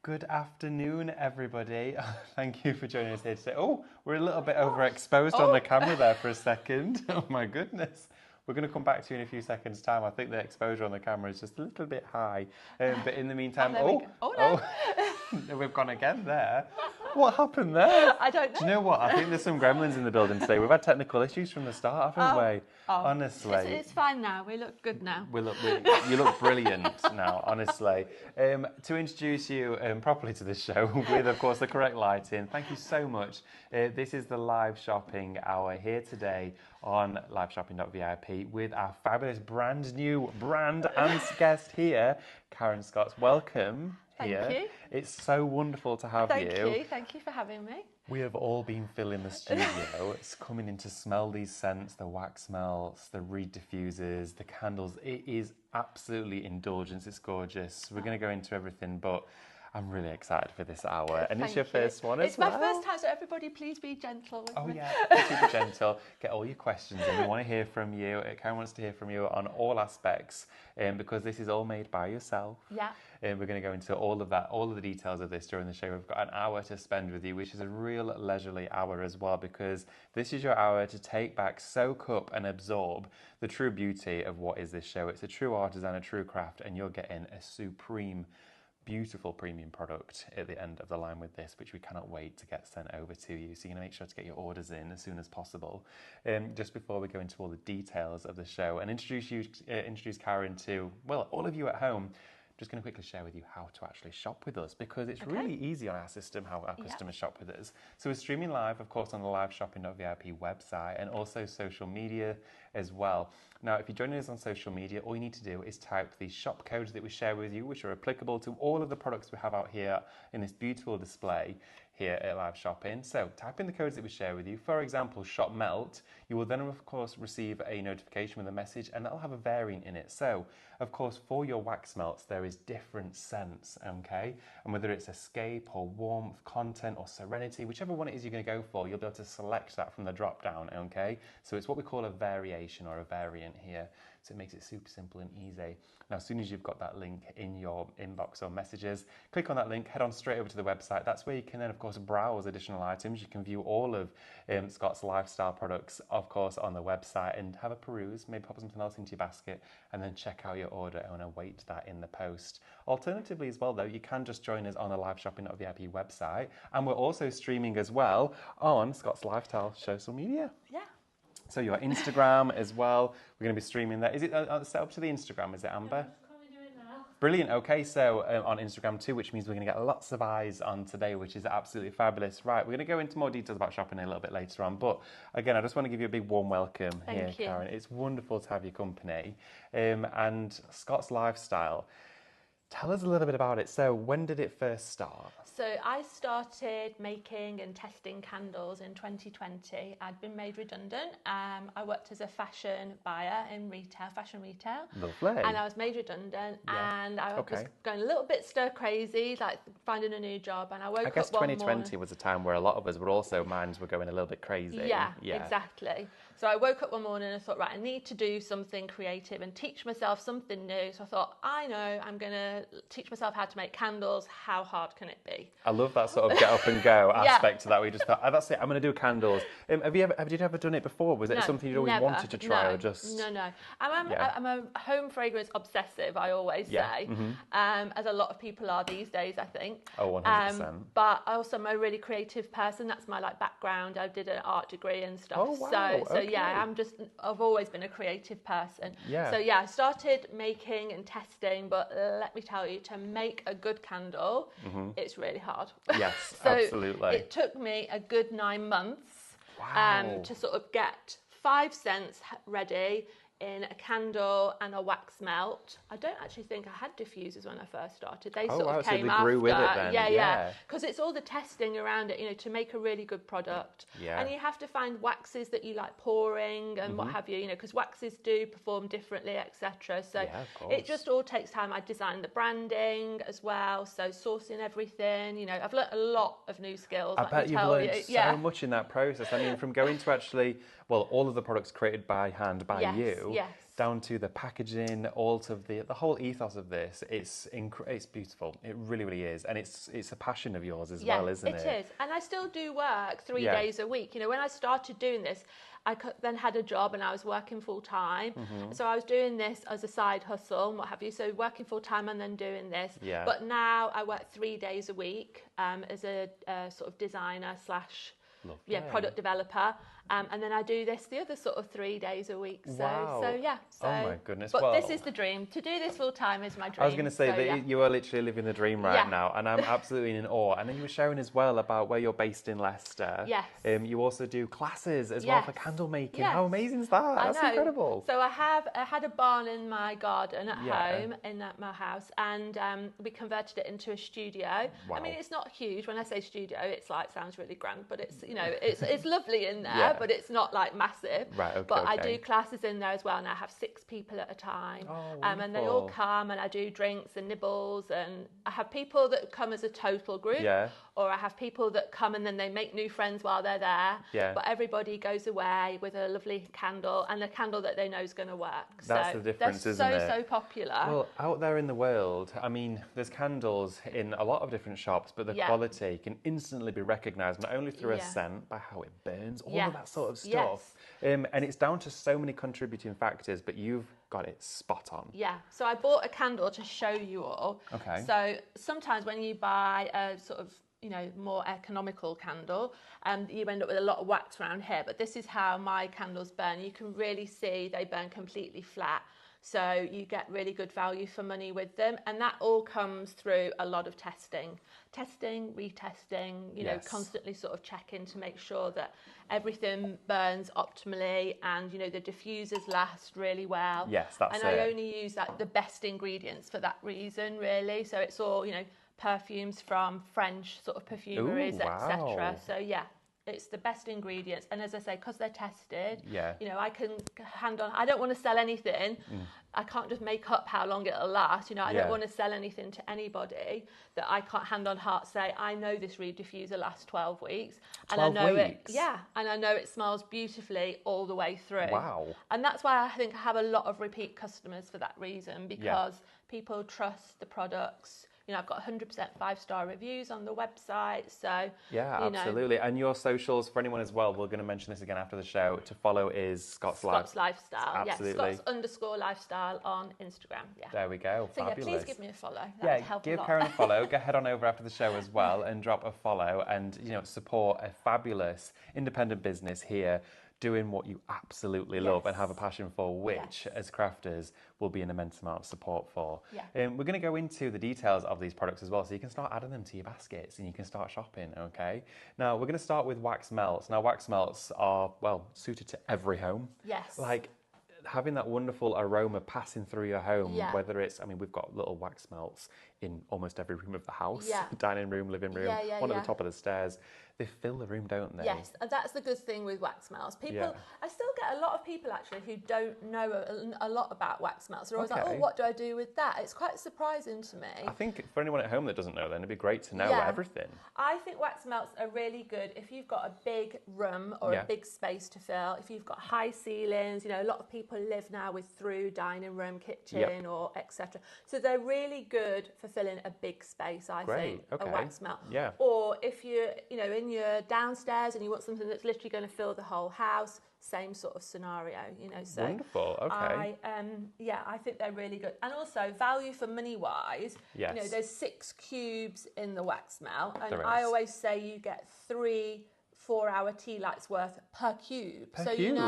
Good afternoon, everybody. Thank you for joining us here today. Oh, we're a little bit overexposed on the camera there for a second. Oh my goodness. We're going to come back to you in a few seconds' time. I think the exposure on the camera is just a little bit high. But in the meantime, we've gone again there. What happened there? I don't know. Do you know what? I think there's some gremlins in the building today. We've had technical issues from the start, haven't we? Honestly. It's fine now. We look good now. You look brilliant now, honestly. To introduce you properly to this show with, of course, the correct lighting, thank you so much. This is the live shopping hour here today on liveshopping.vip with our fabulous brand new brand and guest here, Karen Scotts. Welcome. Thank you. It's so wonderful to have you. Thank you for having me. We have all been filling the studio. It's coming in to smell these scents, the wax melts, the reed diffusers, the candles. It is absolutely indulgence. It's gorgeous. We're going to go into everything, but I'm really excited for this hour. And it's your first one as well. It's my first time, so everybody please be gentle with me. Yeah, super gentle. Get all your questions in. We want to hear from you. Karen wants to hear from you on all aspects because this is all made by yourself. Yeah. We're going to go into all of that, all of the details of this during the show. We've got an hour to spend with you, which is a real leisurely hour as well, because this is your hour to take back, soak up and absorb the true beauty of what is this show. It's a true artisan, a true craft, and you're getting a supreme, beautiful premium product at the end of the line with this, which we cannot wait to get sent over to you. So you're going to make sure to get your orders in as soon as possible. Just before we go into all the details of the show and introduce Karen to, well, all of you at home, just going to quickly share with you how to actually shop with us, because it's really easy on our system how our customers shop with us. So we're streaming live, of course, on the liveshopping.vip website and also social media as well. Now, if you're joining us on social media, all you need to do is type the shop codes that we share with you, which are applicable to all of the products we have out here in this beautiful display here at Live Shopping. So type in the codes that we share with you. For example, shop melt. You will then, of course, receive a notification with a message, and that'll have a variant in it. So, of course, for your wax melts, there is different scents, okay? And whether it's escape or warmth, content or serenity, whichever one it is you're going to go for, you'll be able to select that from the drop down, okay? So it's what we call a variation or a variant here. So it makes it super simple and easy. Now, as soon as you've got that link in your inbox or messages, click on that link, head on straight over to the website. That's where you can then, of course, browse additional items. You can view all of Scott's lifestyle products, of course, on the website and have a peruse, maybe pop something else into your basket and then check out your order and await that in the post. Alternatively as well, though, you can just join us on the liveshopping.vip website. And we're also streaming as well on Scott's Lifestyle social media. Yeah. So your Instagram as well. We're going to be streaming that. Is it set up to the Instagram? Is it Amber? Brilliant. Okay, so on Instagram too, which means we're going to get lots of eyes on today, which is absolutely fabulous. Right, we're going to go into more details about shopping a little bit later on. But again, I just want to give you a big warm welcome here, Karen. It's wonderful to have your company. And Scott's Lifestyle. Tell us a little bit about it. So when did it first start? So I started making and testing candles in 2020. I'd been made redundant. I worked as a fashion buyer in retail, fashion retail. Lovely. And I was made redundant and I was going a little bit stir crazy, like finding a new job. And I woke up one morning. I guess 2020 was a time where a lot of us were also, minds were going a little bit crazy. Yeah, exactly. So I woke up one morning and I thought, right, I need to do something creative and teach myself something new. So I thought, I know, I'm going to teach myself how to make candles. How hard can it be? I love that sort of get up and go aspect to that. Where you just thought, oh, that's it, I'm going to do candles. Have you ever done it before? Was it something you'd always wanted to try or just? No. I'm a home fragrance obsessive, I always say, as a lot of people are these days, I think. Oh, 100%. But also I'm a really creative person. That's my background. I did an art degree and stuff. Oh, wow. So yeah, I've always been a creative person. Yeah. So yeah, I started making and testing, but let me tell you, to make a good candle, it's really hard. Yes, so absolutely. It took me a good 9 months to sort of get 5 scents ready in a candle and a wax melt. I don't actually think I had diffusers when I first started. They sort of came after. So they grew with it then. Yeah. Because it's all the testing around it, to make a really good product. Yeah. And you have to find waxes that you like pouring and what have you, because waxes do perform differently, etc. So it just all takes time. I designed the branding as well, so sourcing everything. I've learnt a lot of new skills. I bet you've learned so much in that process. I mean, from going to actually, all of the products created by hand by you. Yes. down to the packaging, all of the whole ethos of this. It's beautiful. It really, really is, and it's a passion of yours as well, isn't it? It is, and I still do work 3 days a week. You know, when I started doing this, I then had a job and I was working full time. So I was doing this as a side hustle and what have you. So working full time and then doing this. Yeah. But now I work 3 days a week as a sort of designer slash product developer. And then I do this the other sort of 3 days a week. So, wow. So, oh my goodness. But this is the dream. To do this full time is my dream. I was going to say that you are literally living the dream right now, and I'm absolutely in awe. And then you were sharing as well about where you're based in Leicester. Yes. You also do classes as well for candle making. Yes. How amazing is that? That's incredible. So I had a barn in my garden at home in my house, and we converted it into a studio. Wow. I mean, it's not huge. When I say studio, it's like sounds really grand, but it's it's lovely in there, but it's not like massive. Right. Okay. But I do classes in there as well, and I have 6 people at a time. Oh, and they all come, and I do drinks and nibbles, and I have people that come as a total group, or I have people that come and then they make new friends while they're there. Yeah. But everybody goes away with a lovely candle, and a candle that they know is going to work. That's the difference, isn't it? So popular. Well, out there in the world, I mean, there's candles in a lot of different shops, but the quality can instantly be recognised, not only through a scent, by how it burns, all of that sort of stuff. And it's down to so many contributing factors, but you've got it spot on. Yeah, so I bought a candle to show you all. Okay. So sometimes when you buy a sort of, more economical candle, you end up with a lot of wax around here, but this is how my candles burn. You can really see they burn completely flat. So you get really good value for money with them. And that all comes through a lot of testing, retesting, constantly sort of checking to make sure that everything burns optimally, and, the diffusers last really well. Yes, that's it. And I only use the best ingredients for that reason, really. So it's all, perfumes from French sort of perfumeries, etc. So it's the best ingredients, and as I say, because they're tested, I can hand on. I don't want to sell anything. I can't just make up how long it'll last. I don't want to sell anything to anybody that I can't hand on heart say, I know this reed diffuser lasts 12 weeks, and I know it. And I know it smells beautifully all the way through. Wow! And that's why I think I have a lot of repeat customers for that reason, because people trust the products. I've got 100% 5-star reviews on the website, so... Yeah, absolutely. And your socials, for anyone as well, we're going to mention this again after the show, to follow is Scott's Lifestyle. Absolutely. Scott's_lifestyle on Instagram, There we go, so fabulous. Please give me a follow. That would help give a lot. Karen a follow. Go head on over after the show as well and drop a follow, and, support a fabulous independent business here, doing what you absolutely love and have a passion for, which as crafters will be an immense amount of support for. We're going to go into the details of these products as well, so you can start adding them to your baskets and you can start shopping, okay? Now, we're going to start with wax melts. Now, wax melts are, suited to every home. Yes. Like, having that wonderful aroma passing through your home, whether it's, we've got little wax melts in almost every room of the house, dining room, living room, one at the top of the stairs. They fill the room, don't they? Yes, and that's the good thing with wax melts. People, I still get a lot of people actually who don't know a lot about wax melts. They're always like, oh, what do I do with that? It's quite surprising to me. I think for anyone at home that doesn't know, then it'd be great to know everything. I think wax melts are really good if you've got a big room or a big space to fill. If you've got high ceilings, a lot of people live now with through dining room, kitchen, or etc. So they're really good for filling a big space, I think, a wax melt. Yeah. Or if you're, in your downstairs and you want something that's literally going to fill the whole house, same sort of scenario, So wonderful. Okay. I think they're really good, and also value for money wise. Yes. There's 6 cubes in the wax melt, and I always say you get 3 4-hour tea lights worth per cube. Per so cube?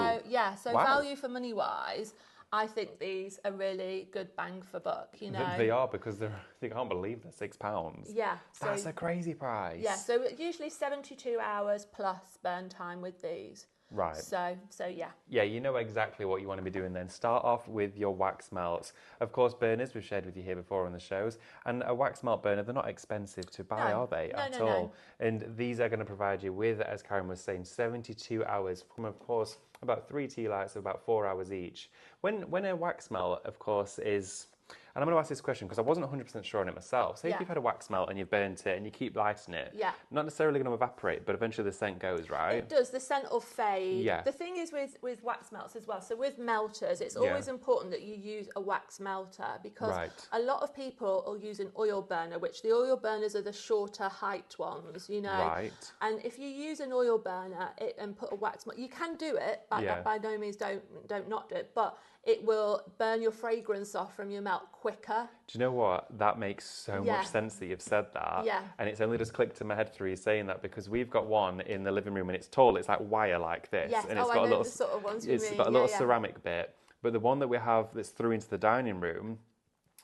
So value for money wise, I think these are really good bang for buck, They are, because they can't believe they're £6. Yeah. That's a crazy price. Yeah, so usually 72 hours plus burn time with these. Right. So yeah. Yeah, you know exactly what you want to be doing then. Start off with your wax melts. Of course, burners we've shared with you here before on the shows. And a wax melt burner, they're not expensive to buy, are they? At all. And these are going to provide you with, as Karen was saying, 72 hours from, of course, about 3 tea lights of about 4 hours each. When a wax melt, of course, is And I'm going to ask this question because I wasn't 100% sure on it myself. Say if you've had a wax melt and you've burnt it and you keep lighting it, not necessarily going to evaporate, but eventually the scent goes, right? It does. The scent will fade. Yeah. The thing is with wax melts as well, so with melters, it's always important that you use a wax melter because a lot of people will use an oil burner, which the oil burners are the shorter height ones, you know. Right. And if you use an oil burner and put a wax melt, you can do it, but by no means don't not do it, but it will burn your fragrance off from your melt quicker. Do you know what? That makes so much sense that you've said that. Yeah. And it's only just clicked in my head through you saying that because we've got one in the living room and it's tall. It's like wire like this. Yes. And it's got a little, the sort of ones you mean. It's got a little ceramic bit. But the one that we have that's through into the dining room,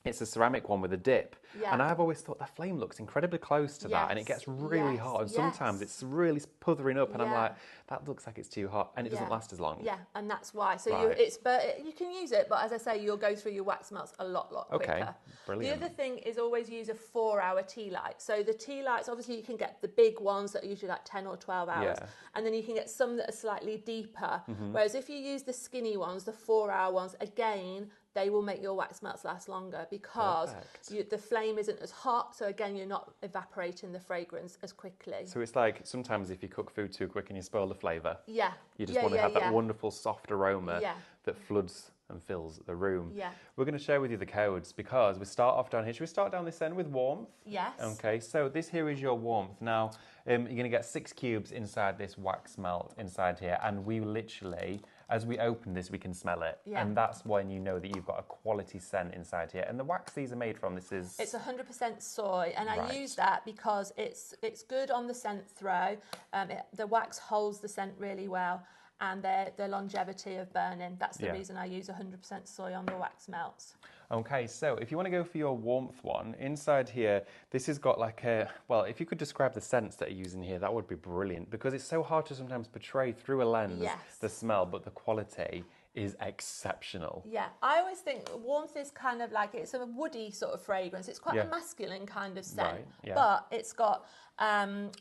it's a ceramic one with a dip. Yeah. And I've always thought the flame looks incredibly close to that and it gets really hot. And sometimes it's really puthering up and I'm like, that looks like it's too hot and it doesn't last as long. Yeah, and that's why. So you can use it, but as I say, you'll go through your wax melts a lot quicker. Okay, brilliant. The other thing is always use a 4-hour tea light. So the tea lights, obviously you can get the big ones that are usually like 10 or 12 hours. Yeah. And then you can get some that are slightly deeper. Mm-hmm. Whereas if you use the skinny ones, the 4-hour ones, again, they will make your wax melts last longer because the flame isn't as hot. So again, you're not evaporating the fragrance as quickly. So it's like sometimes if you cook food too quick and you spoil the flavour. Yeah. You just want to have that wonderful soft aroma that floods and fills the room. Yeah. We're going to share with you the codes because we start off down here. Should we start down this end with warmth? Yes. Okay, so this here is your warmth. Now, you're going to get 6 cubes inside this wax melt inside here. And we literally, as we open this, we can smell it. Yeah. And that's when you know that you've got a quality scent inside here. And the wax these are made from, this is... It's 100% soy. And I use that because it's good on the scent throw. The wax holds the scent really well. And the longevity of burning. That's the reason I use 100% soy on the wax melts. Okay, so if you want to go for your warmth one, inside here, this has got like if you could describe the scents that are used in here, that would be brilliant because it's so hard to sometimes portray through a lens the smell, but the quality is exceptional. Yeah, I always think warmth is kind of like, it's a woody sort of fragrance. It's quite a masculine kind of scent, but it's got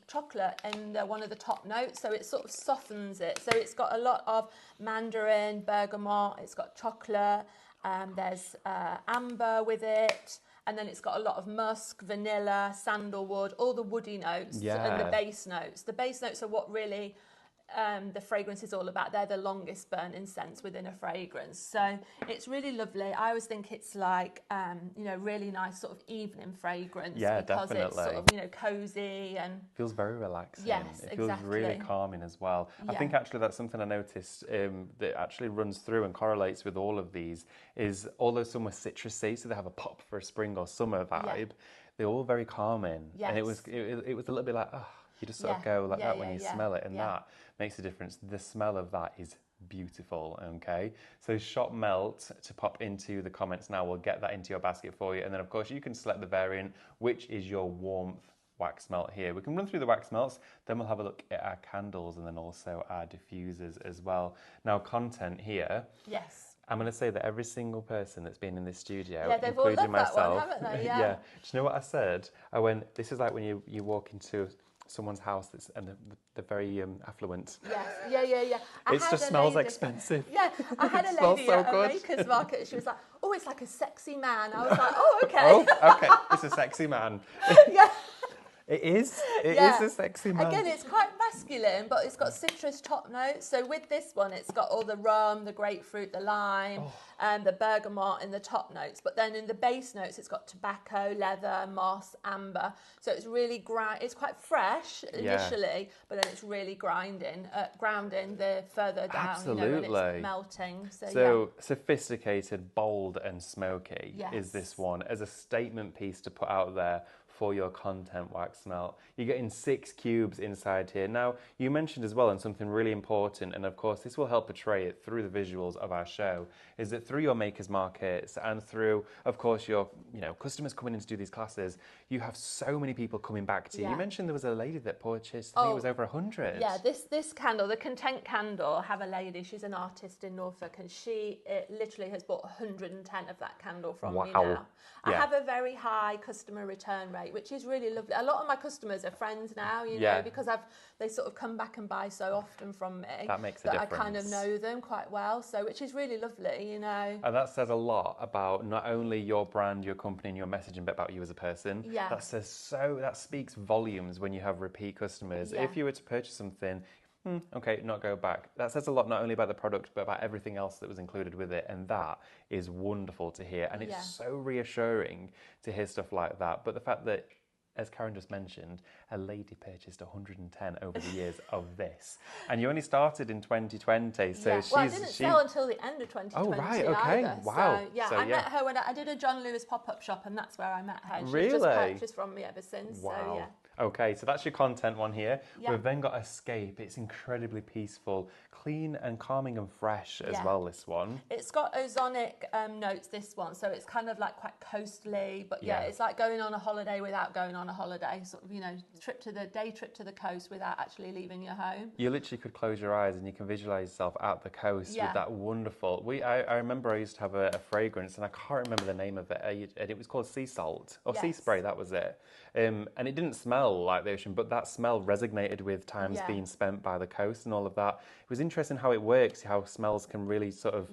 chocolate in one of the top notes, so it sort of softens it. So it's got a lot of mandarin, bergamot, it's got chocolate, there's amber with it, and then it's got a lot of musk, vanilla, sandalwood, all the woody notes and the base notes. The base notes are what really the fragrance is all about. They're the longest burning scents within a fragrance, so it's really lovely. I always think it's like really nice sort of evening fragrance because it's sort of cozy and feels very relaxing. Yes, it feels really calming as well. I think actually that's something I noticed that actually runs through and correlates with all of these is although some were citrusy, so they have a pop for a spring or summer vibe, they're all very calming. And it was a little bit like you just sort of go like that when you smell it, and that makes a difference. The smell of that is beautiful, okay? So shop Melt to pop into the comments now. We'll get that into your basket for you. And then, of course, you can select the variant, which is your warmth wax melt here. We can run through the wax melts, then we'll have a look at our candles and then also our diffusers as well. Now, content here. Yes. I'm going to say that every single person that's been in this studio, they've all including loved myself, that one, haven't they? Yeah. Do you know what I said? I went, this is like when you walk into someone's house and they're very affluent. Yes, yeah. It just smells expensive. Yeah, I had a lady at a maker's market. She was like, "Oh, it's like a sexy man." I was like, "Oh, okay." Oh, okay, it's a sexy man. Yeah. It is. It is a sexy man. Again, it's quite masculine, but it's got citrus top notes. So with this one, it's got all the rum, the grapefruit, the lime, and the bergamot in the top notes. But then in the base notes, it's got tobacco, leather, moss, amber. So it's really it's quite fresh initially, but then it's really grounding the further down, when it's melting. So sophisticated, bold, and smoky is this one as a statement piece to put out there for your content wax melt. You're getting 6 cubes inside here. Now, you mentioned as well, and something really important, and of course this will help portray it through the visuals of our show, is that through your makers markets and through, of course, your customers coming in to do these classes, you have so many people coming back to you. You mentioned there was a lady that purchased, I think it was over 100. Yeah, this candle, the Content candle, I have a lady, she's an artist in Norfolk, and she literally has bought 110 of that candle from me now. I have a very high customer return rate. great, which is really lovely. A lot of my customers are friends now, you know, because they sort of come back and buy so often from me. That makes a difference. I kind of know them quite well, so which is really lovely, you know. And that says a lot about not only your brand, your company, and your messaging, but about you as a person. Yeah. That speaks volumes when you have repeat customers. Yeah. If you were to purchase something, okay, not go back. That says a lot not only about the product, but about everything else that was included with it. And that is wonderful to hear. And it's so reassuring to hear stuff like that. But the fact that, as Karen just mentioned, a lady purchased 110 over the years of this. And you only started in 2020. So I didn't sell until the end of 2020. Oh, right, okay. Either. Wow. So, I met her when I did a John Lewis pop-up shop, and that's where I met her. And really? She's just purchased from me ever since. Wow. So, yeah. Okay, so that's your content one here. We've then got Escape. It's incredibly peaceful, clean and calming and fresh as well, this one. It's got ozonic notes, this one. So it's kind of like quite coastly, but it's like going on a holiday without going on a holiday. Sort of, you know, day trip to the coast without actually leaving your home. You literally could close your eyes and you can visualize yourself at the coast with that wonderful... I remember I used to have a fragrance, and I can't remember the name of it, and it was called Sea Salt, or Sea Spray, that was it. And it didn't smell like the ocean, but that smell resonated with times being spent by the coast and all of that. It was interesting how it works, how smells can really sort of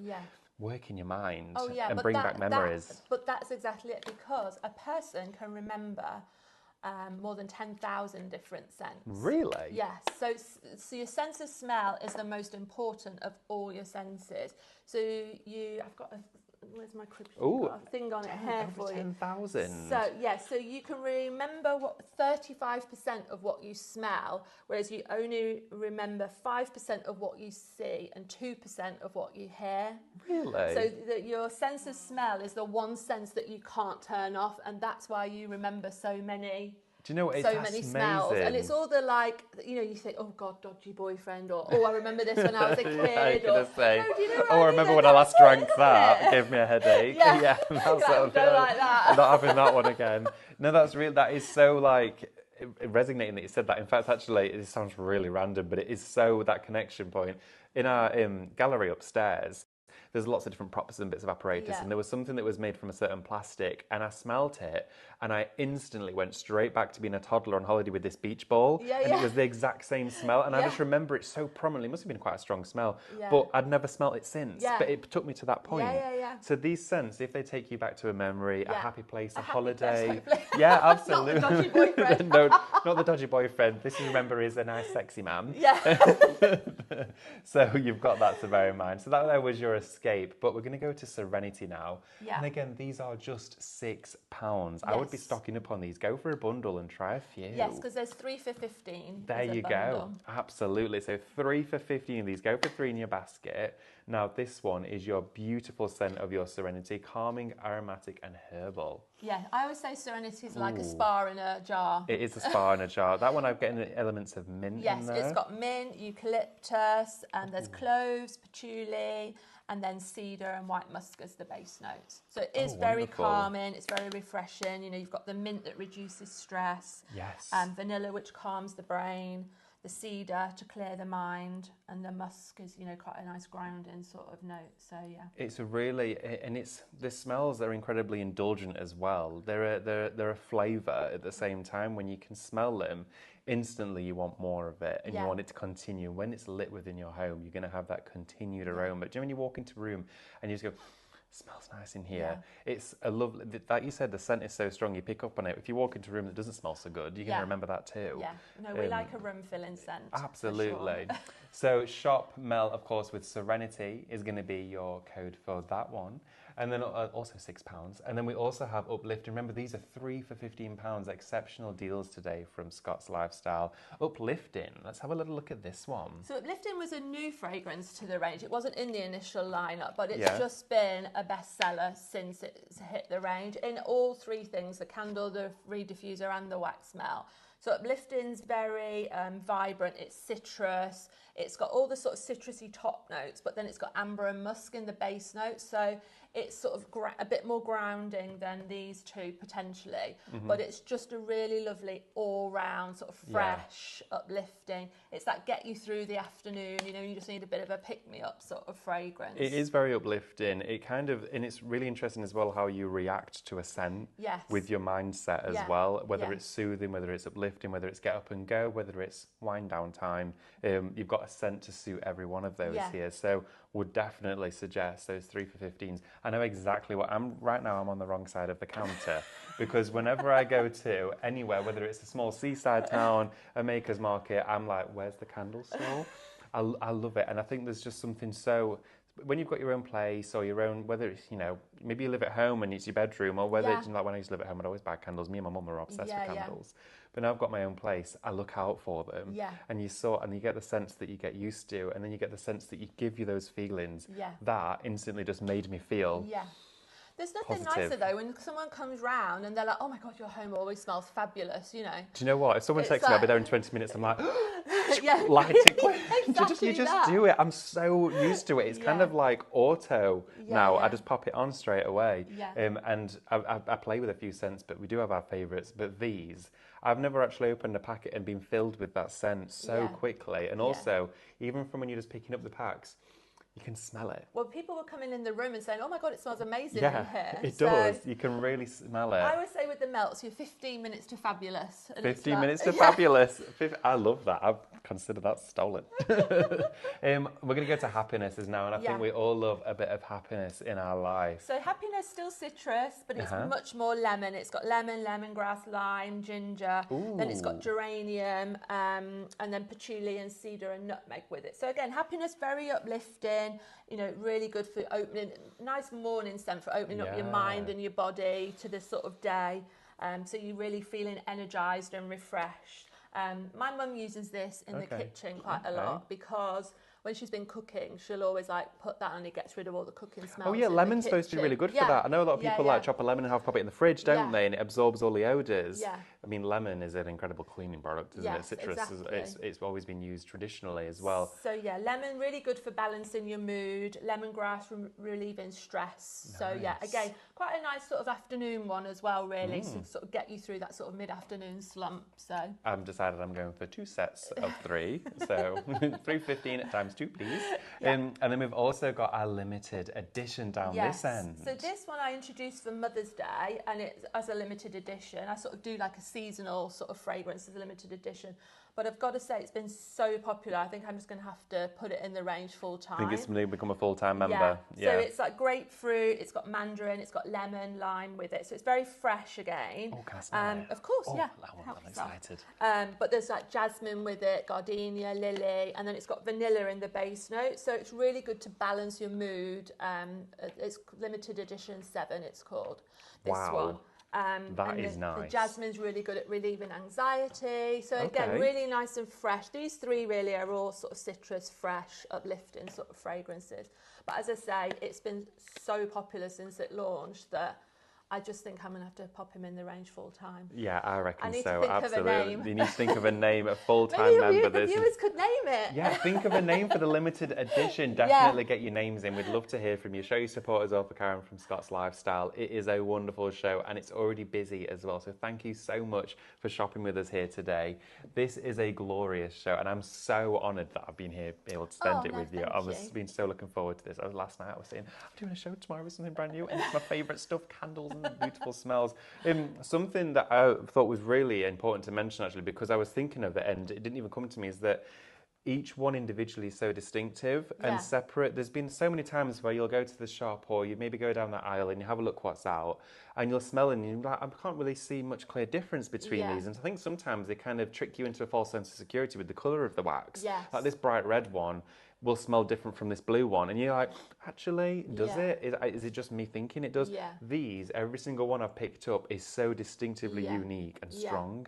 work in your mind and bring back memories. But that's exactly it, because a person can remember more than 10,000 different scents. Really? Yes. So your sense of smell is the most important of all your senses. So I've got where's my crib? Oh, a thing on it here for you. 10,000. So you can remember 35% of what you smell, whereas you only remember 5% of what you see and 2% of what you hear. Really? So your sense of smell is the one sense that you can't turn off, and that's why you remember so many. Do you know what? So many smells, and it's all the you say, oh God, dodgy boyfriend, or oh, I remember this when I was a kid, do you know I remember when I last drank that, gave me a headache. Yeah, that sort of thing. Like that. I'm not having that one again. No, that's real. That is so resonating that you said that. In fact, actually, it sounds really random, but it is so that connection point in our gallery upstairs. There's lots of different props and bits of apparatus, and there was something that was made from a certain plastic, and I smelt it, and I instantly went straight back to being a toddler on holiday with this beach ball, and it was the exact same smell, and I just remember it so prominently. It must have been quite a strong smell, but I'd never smelt it since, but it took me to that point. So these scents, if they take you back to a memory, a happy place, a holiday, yeah, absolutely. Not the dodgy boyfriend. No, not the dodgy boyfriend. This is, remember, is a nice, sexy man. So you've got that to bear in mind. So that there was your Escape, but we're going to go to Serenity now. And again, these are just £6. I would be stocking up on these. Go for a bundle and try a few. Yes, because there's 3 for 15. There you go. Absolutely. So 3 for 15 of these. Go for 3 in your basket. Now, this one is your beautiful scent of your Serenity, calming, aromatic, and herbal. Yeah, I always say Serenity is like a spa in a jar. It is a spa in a jar. That one, I'm getting elements of mint in there. Yes, it's got mint, eucalyptus, and there's cloves, patchouli, and then cedar and white musk as the base notes. So it is very calming, it's very refreshing. You know, you've got the mint that reduces stress. Yes. Vanilla, which calms the brain. The cedar to clear the mind, and the musk is, you know, quite a nice grounding sort of note. So yeah, it's really, and the smells are incredibly indulgent as well. They're a flavour at the same time. When you can smell them, instantly you want more of it, and you want it to continue. When it's lit within your home, you're going to have that continued aroma. Do you know when you walk into a room and you just go, smells nice in here? It's a lovely, like you said, the scent is so strong, you pick up on it. If you walk into a room that doesn't smell so good, you're going to remember that too. No, we like a room filling scent. Absolutely. So shop Mel, of course, with Serenity is going to be your code for that one. And then also £6. And then we also have Uplifting. Remember, these are 3 for £15. Exceptional deals today from Scott's Lifestyle. Uplifting. Let's have a little look at this one. So Uplifting was a new fragrance to the range. It wasn't in the initial lineup, but it's just been a bestseller since it's hit the range. In all 3 things, the candle, the reed diffuser, and the wax smell. So Uplifting's very vibrant. It's citrus. It's got all the sort of citrusy top notes, but then it's got amber and musk in the base notes. So it's sort of a bit more grounding than these two potentially. But it's just a really lovely all-round sort of fresh, uplifting. It's that get you through the afternoon, you know, you just need a bit of a pick-me-up sort of fragrance. It is very uplifting. It kind of, and it's really interesting as well how you react to a scent with your mindset as well, whether it's soothing, whether it's uplifting, whether it's get up and go, whether it's wind down time. You've got a scent to suit every one of those here. So would definitely suggest those 3 for 15s. I know exactly what right now I'm on the wrong side of the counter because whenever I go to anywhere, whether it's a small seaside town, a maker's market, I'm like, where's the candle stall? I love it. And I think there's just something so, when you've got your own place or your own, whether it's, you know, maybe you live at home and it's your bedroom, or whether it's like when I used to live at home, I'd always buy candles. Me and my mum were obsessed with candles. But now I've got my own place, I look out for them. And you get the sense that you get used to, and then you get the sense that you give you those feelings. That instantly just made me feel There's nothing positive. nicer though when someone comes round and they're like, oh my God, your home always smells fabulous, you know. Do you know what? If someone texts me, I'll be there in 20 minutes, I'm like, light it quick. exactly you just do it. I'm so used to it. It's kind of like auto now. I just pop it on straight away. And I play with a few scents, but we do have our favourites. But these, I've never actually opened a packet and been filled with that scent so quickly. And also, even from when you're just picking up the packs, you can smell it. Well, people were coming in the room and saying, oh my God, it smells amazing in here. It does. You can really smell it. I would say with the melts, you're 15 minutes to fabulous. And 15 minutes to fabulous. I love that. I consider that stolen. We're going to go to happinesses now, and I think we all love a bit of happiness in our life. So happiness, still citrus, but it's much more lemon. It's got lemon, lemongrass, lime, ginger. Then it's got geranium, and then patchouli and cedar and nutmeg with it. So again, happiness, very uplifting. You know, really good for opening, nice morning scent for opening up your mind and your body to this sort of day. So you're really feeling energised and refreshed. My mum uses this in the kitchen quite a lot because when she's been cooking, she'll always like put that on and it gets rid of all the cooking smells. Oh yeah, lemon's supposed to be really good for that. I know a lot of people like chop a lemon and pop it in the fridge, don't they? And it absorbs all the odours. I mean, lemon is an incredible cleaning product, isn't it? Citrus, it's always been used traditionally as well. So yeah, lemon, really good for balancing your mood. Lemongrass, relieving stress. Nice. So yeah, again, quite a nice sort of afternoon one as well, really, to sort of get you through that sort of mid-afternoon slump. So I've decided I'm going for 2 sets of 3, so 315 times 2, please. And then we've also got our limited edition down this end. So this one I introduced for Mother's Day, and it's as a limited edition. I sort of do like a seasonal sort of fragrance as a limited edition. But I've got to say, it's been so popular. I think I'm just going to have to put it in the range full time. I think it's going to become a full-time member. So it's like grapefruit, it's got mandarin, it's got lemon, lime with it. So it's very fresh again. Oh, can I smell it? Of course, I'm excited. But there's like jasmine with it, gardenia, lily, and then it's got vanilla in the base note. So it's really good to balance your mood. It's limited edition 7, it's called, this one. That is nice. The jasmine's really good at relieving anxiety. So again, really nice and fresh. These 3 really are all sort of citrus, fresh, uplifting sort of fragrances. But as I say, it's been so popular since it launched that I just think I'm going to have to pop him in the range full time. Yeah, I reckon so. Think absolutely. Of a name. You need to think of a name, a full-time member. The viewers could name it. Yeah, think of a name for the limited edition. Definitely get your names in. We'd love to hear from you. Show your support as well for Karen from Scott's Lifestyle. It is a wonderful show and it's already busy as well. So thank you so much for shopping with us here today. This is a glorious show and I'm so honoured that I've been here, able to spend it with you. I've been so looking forward to this. Last night I was saying, I'm doing a show tomorrow with something brand new and it's my favourite stuff, candles and beautiful smells. Something that I thought was really important to mention actually, because I was thinking of it and it didn't even come to me, is that each one individually is so distinctive and separate. There's been so many times where you'll go to the shop or you maybe go down that aisle and you have a look what's out and you'll smell it and you're like, I can't really see much clear difference between these. And I think sometimes they kind of trick you into a false sense of security with the colour of the wax. Like this bright red one will smell different from this blue one. And you're like, actually, does it? Is it just me thinking it does? These, every single one I've picked up is so distinctively unique and strong.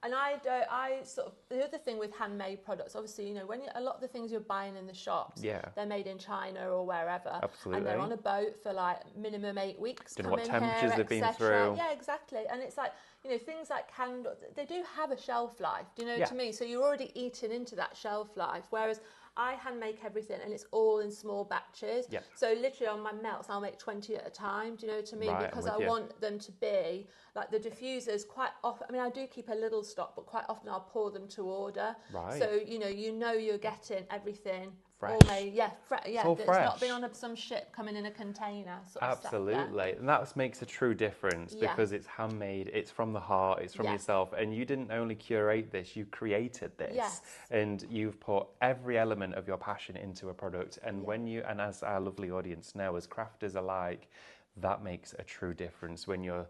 And the other thing with handmade products, obviously, you know, a lot of the things you're buying in the shops, they're made in China or wherever. Absolutely. And they're on a boat for like minimum 8 weeks. Don't know what temperatures they've been through. Yeah, exactly. And it's like, you know, things like candles, they do have a shelf life, do you know what I mean? So you're already eating into that shelf life. Whereas I hand make everything and it's all in small batches. Yep. So literally on my melts, I'll make 20 at a time. Do you know what I mean? Right, because I want them to be like the diffusers quite often. I mean, I do keep a little stock, but quite often I'll pour them to order. Right. So, you know you're getting everything. Fresh. All made, it's not been on some ship coming in a container. Absolutely, and that makes a true difference because it's handmade, it's from the heart, it's from yourself, and you didn't only curate this, you created this, and you've put every element of your passion into a product. And when you, and as our lovely audience know, as crafters alike, that makes a true difference when you're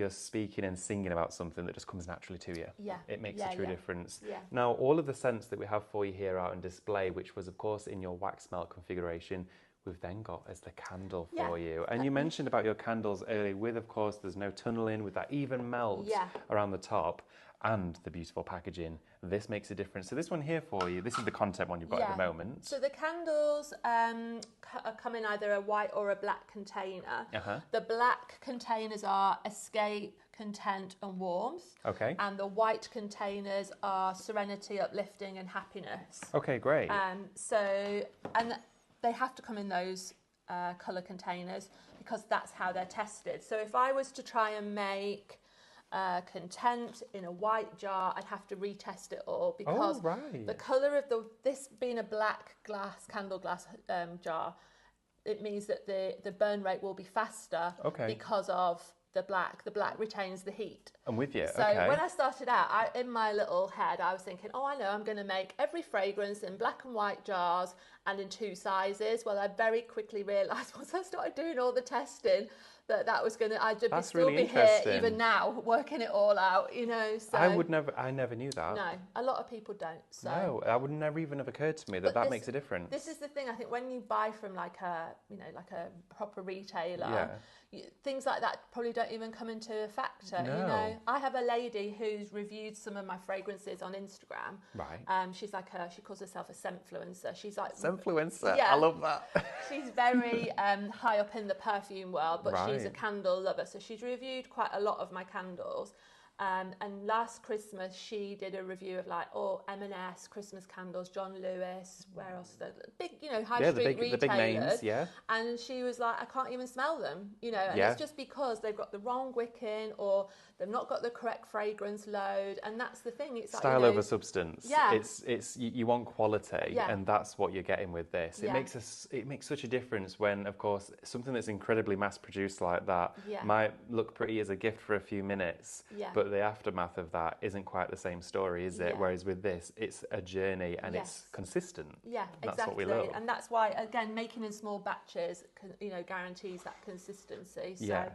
speaking and singing about something that just comes naturally to you. Yeah. It makes a true difference. Yeah. Now, all of the scents that we have for you here out on display, which was, of course, in your wax melt configuration, we've then got as the candle for you. And you mentioned about your candles earlier with, of course, there's no tunneling with that even melt around the top and the beautiful packaging. This makes a difference. So this one here for you, this is the concept one you've got at the moment. So the candles come in either a white or a black container. The black containers are escape, content and warmth. Okay. And the white containers are serenity, uplifting and happiness. Okay, great. And they have to come in those colour containers because that's how they're tested. So if I was to try and make content in a white jar, I'd have to retest it all because the colour of this being a black candle glass jar, it means that the burn rate will be faster because of the black. The black retains the heat. I'm with you. So when I started out, in my little head, I was thinking, oh, I know, I'm going to make every fragrance in black and white jars and in 2 sizes. Well, I very quickly realised once I started doing all the testing that was going to, I'd still be here even now, working it all out, you know. So I never knew that. No, a lot of people don't. So. No, that would never even have occurred to me that makes a difference. This is the thing, I think, when you buy from like a proper retailer, things like that probably don't even come into a factor. No. You know, I have a lady who's reviewed some of my fragrances on Instagram. Right. She's like she calls herself a scentfluencer. She's like scentfluencer. Yeah. I love that. She's very high up in the perfume world, but she's a candle lover. So she's reviewed quite a lot of my candles. And last Christmas, she did a review of like all M&S Christmas candles, John Lewis, where else? The big, you know, high street retailers. The big names, And she was like, I can't even smell them, you know. And it's just because they've got the wrong wick in or they've not got the correct fragrance load. And that's the thing. It's style like, over substance. Yeah. It's you want quality, and that's what you're getting with this. It makes such a difference when, of course, something that's incredibly mass produced like that might look pretty as a gift for a few minutes, but the aftermath of that isn't quite the same story, is it? Whereas with this, it's a journey and it's consistent. Yeah, that's exactly. What we love. And that's why, again, making in small batches, you know, guarantees that consistency. So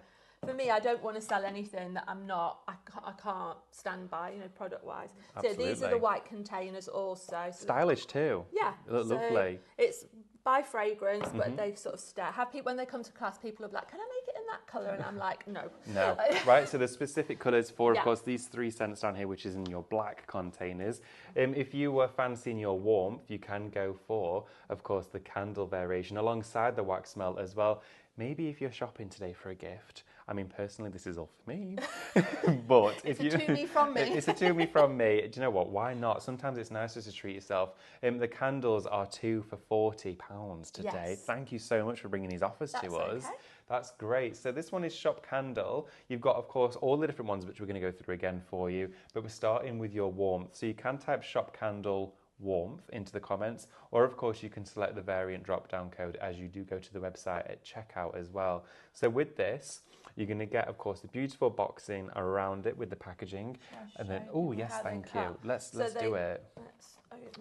for me, I don't want to sell anything that I can't stand by, you know, product-wise. Absolutely. So these are the white containers also. So stylish too. Yeah. Lovely. It's by fragrance, but they sort of stare. Have people, when they come to class, people are like, can I make it in that colour? And I'm like, no. No. Right, so the specific colours for, of course, these 3 scents down here, which is in your black containers. If you were fancying your warmth, you can go for, of course, the candle variation alongside the wax melt as well. Maybe if you're shopping today for a gift. I mean, personally, this is all for me. But it's a to me from me. It's a to me from me. Do you know what? Why not? Sometimes it's nice just to treat yourself. The candles are 2 for £40 today. Yes. Thank you so much for bringing these offers to us. Okay. That's great. So this one is Shop Candle. You've got, of course, all the different ones, which we're going to go through again for you. But we're starting with your warmth. So you can type Shop Candle warmth into the comments, or of course you can select the variant drop down code as you do go to the website at checkout as well. So with this, you're going to get, of course, the beautiful boxing around it with the packaging, and then thank you. Let's do it.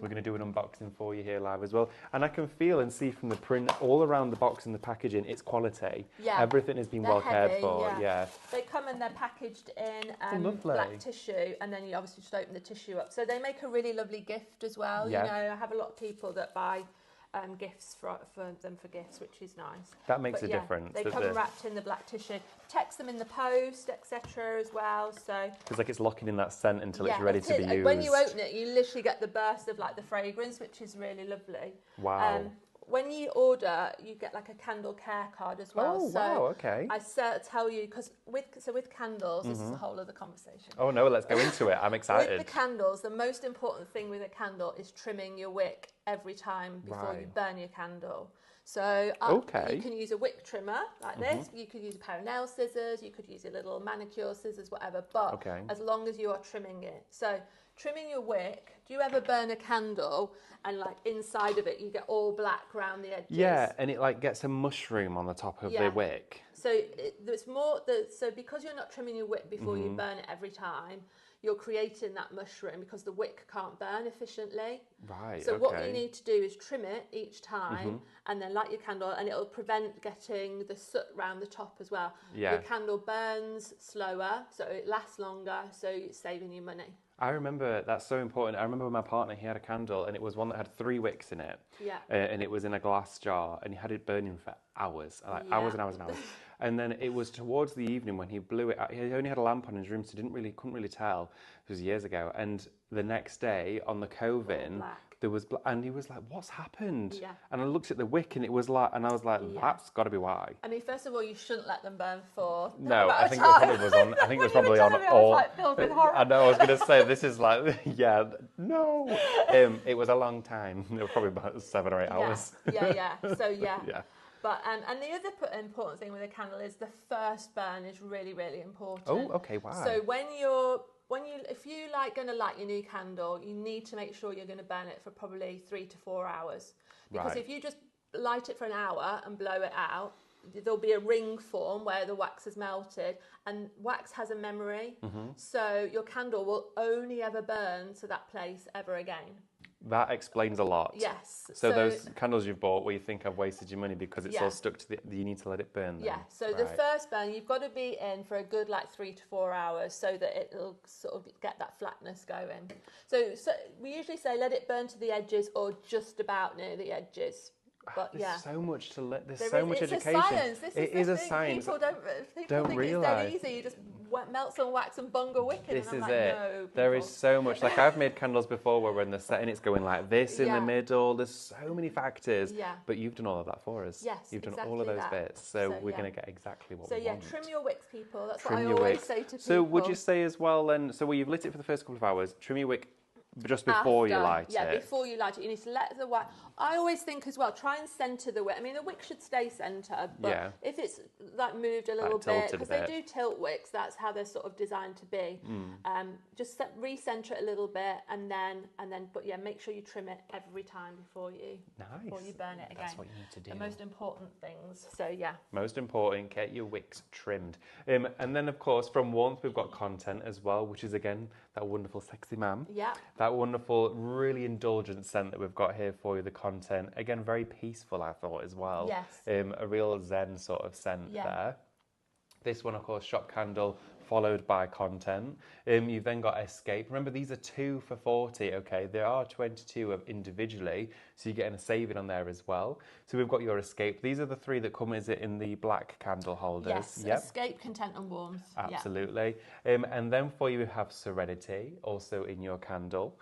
We're going to do an unboxing for you here live as well, and I can feel and see from the print all around the box and the packaging, it's quality. Yeah, everything has been well cared for. Yeah, they come and they're packaged in black tissue, and then you obviously just open the tissue up. So they make a really lovely gift as well. You know, I have a lot of people that buy gifts for them for gifts, which is nice. That makes a difference. They come wrapped in the black tissue. Protects them in the post, etc. as well. So it's like it's locking in that scent until it's ready to be used. When you open it, you literally get the burst of like the fragrance, which is really lovely. Wow. When you order, you get like a candle care card as well. Oh, wow, okay. I tell you, because with candles, this is a whole other conversation. Oh no, let's go into it. I'm excited. With the candles, the most important thing with a candle is trimming your wick every time before you burn your candle. So you can use a wick trimmer like this. You could use a pair of nail scissors. You could use a little manicure scissors, whatever. But as long as you are trimming it. So trimming your wick, do you ever burn a candle and like inside of it you get all black around the edges? Yeah, and it like gets a mushroom on the top of the wick. So it's more so because you're not trimming your wick before you burn it every time, you're creating that mushroom because the wick can't burn efficiently. Right. So what you need to do is trim it each time and then light your candle, and it'll prevent getting the soot around the top as well. Yeah. Your candle burns slower, so it lasts longer, so it's saving you money. I remember, that's so important. I remember with my partner, he had a candle and it was one that had 3 wicks in it. Yeah. And it was in a glass jar and he had it burning for hours, hours and hours and hours. And then it was towards the evening when he blew it out. He only had a lamp on in his room, so he couldn't really tell. It was years ago. And the next day on the cove-in, there was, and he was like, "What's happened?" Yeah. And I looked at the wick, and it was like, and I was like, "That's got to be why." I mean, first of all, you shouldn't let them burn for. No, I think it probably was on. I think it was probably on all. Like filled with horror. I know. I was going to say this is like, no. It was a long time. It was probably about 7 or 8 hours. Yeah. So yeah. Yeah. But and the other important thing with a candle is the first burn is really, really important. Oh, okay, wow. So if you like going to light your new candle, you need to make sure you're going to burn it for probably 3 to 4 hours. Because if you just light it for an hour and blow it out, there'll be a ring form where the wax has melted, and wax has a memory. So your candle will only ever burn to that place ever again. That explains a lot. Yes. So those candles you've bought where you think I've wasted your money because it's all stuck to you need to let it burn then. Yeah. So the first burn, you've got to be in for a good 3 to 4 hours so that it'll sort of get that flatness going. So we usually say let it burn to the edges or just about near the edges. But there's so much to let. There's so much education. It's a science. It is a science. People don't think realise. it's dead easy. You just melt some wax and bung a wick in. This and I'm is like, it. No, there is so much. Like I've made candles before where when the setting it's going like this in the middle. There's so many factors. Yeah. But you've done all of that for us. Yes. You've done all of those bits. So we're going to get exactly what we want. So trim your wicks, people. That's what I always say to people. So would you say as well then? So you've lit it for the first couple of hours. Trim your wick. Just before you light it. Yeah, before you light it. You need to let the wax. I always think as well, try and centre the wick. I mean, the wick should stay centred, but if it's moved a little bit, because they do tilt wicks, that's how they're sort of designed to be. Just re-centre it a little bit, and then, but make sure you trim it every time before you burn it again. That's what you need to do. The most important things. So yeah. Most important, get your wicks trimmed. And then of course, from warmth, we've got content as well, which is again that wonderful sexy man. Yeah. That wonderful, really indulgent scent that we've got here for you, the content. Again, very peaceful, I thought, as well. Yes. A real zen sort of scent there. This one, of course, shop candle, followed by content. You've then got escape. Remember, these are 2 for 40, okay? There are 22 individually, so you're getting a saving on there as well. So we've got your escape. These are the 3 that come, is it, in the black candle holders? Yes, escape, content and warmth. Absolutely. And then for you, we have serenity, also in your candle.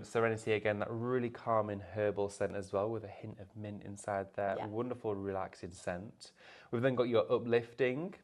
Serenity, again, that really calming herbal scent as well, with a hint of mint inside there. Wonderful, relaxing scent. We've then got your uplifting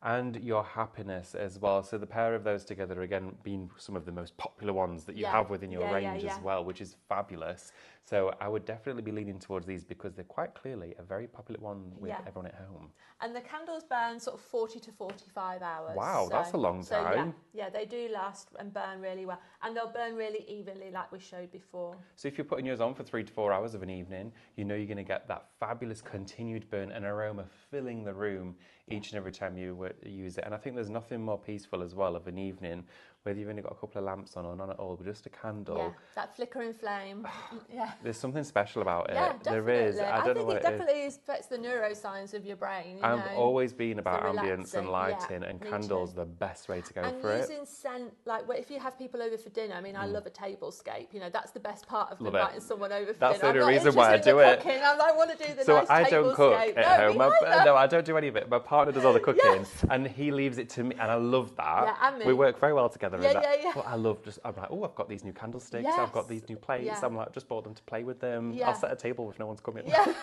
and your happiness as well. So the pair of those together, again, being some of the most popular ones that you have within your range as well, which is fabulous. So I would definitely be leaning towards these because they're quite clearly a very popular one with everyone at home. And the candles burn sort of 40 to 45 hours. Wow, that's a long time. So they do last and burn really well. And they'll burn really evenly like we showed before. So if you're putting yours on for 3 to 4 hours of an evening, you know you're going to get that fabulous continued burn and aroma filling the room each and every time you use it. And I think there's nothing more peaceful as well of an evening whether you've only got a couple of lamps on or none at all, but just a candle. Yeah, that flickering flame. Yeah. There's something special about it. Yeah, definitely. There is. I don't know what it definitely affects the neuroscience of your brain. I've always been about ambience and lighting, yeah, and candles are the best way to go and for it. And using scent, like if you have people over for dinner, I mean, I love a tablescape. You know, that's the best part of inviting someone over for dinner. That's the only reason why I do it. I want to do the so nice I don't cook at home. No, I don't do any of it. My partner does all the cooking, and he leaves it to me, and I love that. Yeah, and me. We work very well together. Yeah. But I love I'm like, oh, I've got these new candlesticks. I've got these new plates. Yeah. I'm like, just bought them to play with them. Yeah. I'll set a table if no one's coming. Yeah.